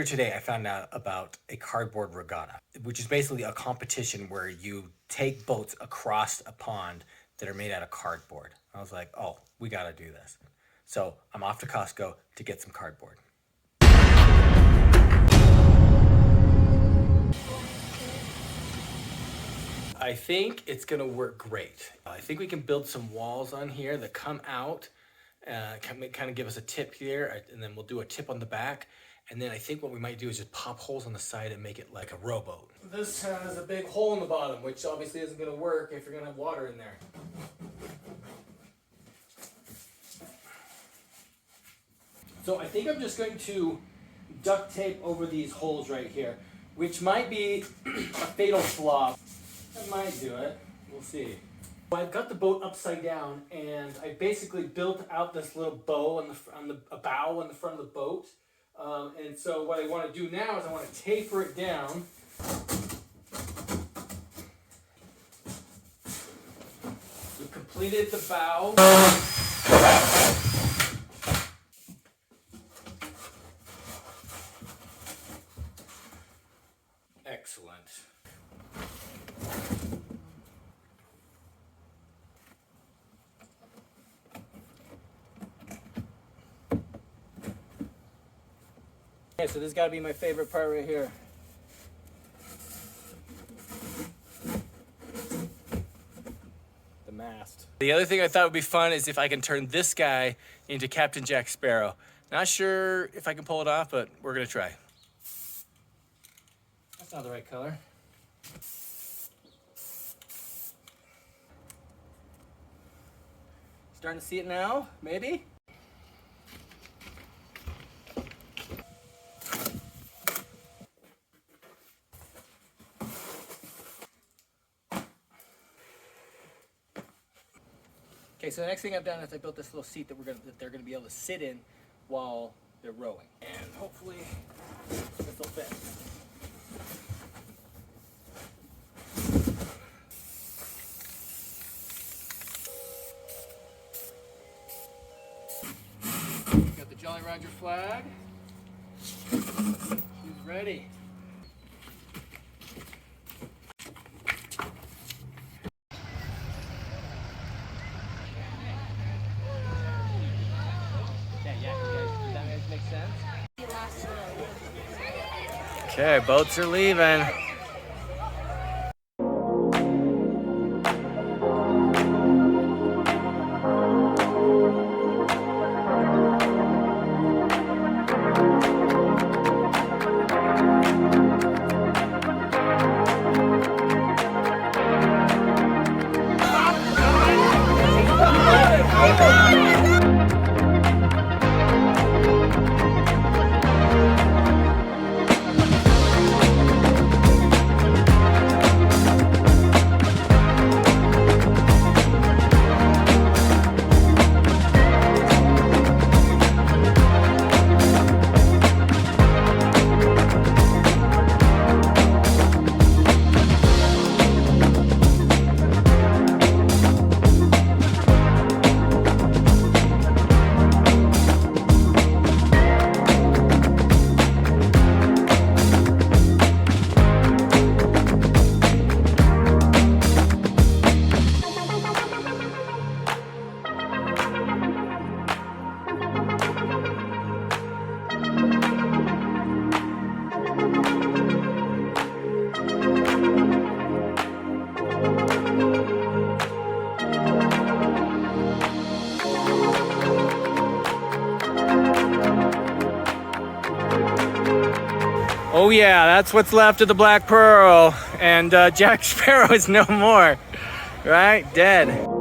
today, I found out about a cardboard regatta, which is basically a competition where you take boats across a pond that are made out of cardboard. I was like, oh, we gotta do this. So I'm off to Costco to get some cardboard. I think it's gonna work great. I think we can build some walls on here that come out, kind of give us a tip here, and then we'll do a tip on the back. And then I think what we might do is just pop holes on the side and make it like a rowboat. This has a big hole in the bottom, which obviously isn't gonna work if you're gonna have water in there. So I think I'm just going to duct tape over these holes right here, which might be a fatal flaw. I might do it, we'll see. Well, I've got the boat upside down, and I basically built out this little bow on the bow on the front of the boat. And so what I want to do now is I want to taper it down. We've completed the bow. Excellent. Okay, so this has got to be my favorite part right here. The mast. The other thing I thought would be fun is if I can turn this guy into Captain Jack Sparrow. Not sure if I can pull it off, but we're going to try. That's not the right color. Starting to see it now, maybe? Okay, so the next thing I've done is I built this little seat that they're gonna be able to sit in while they're rowing, and hopefully this will fit. Got the Jolly Roger flag. She's ready. Okay, boats are leaving. Oh yeah, that's what's left of the Black Pearl, and Jack Sparrow is no more, right? Dead.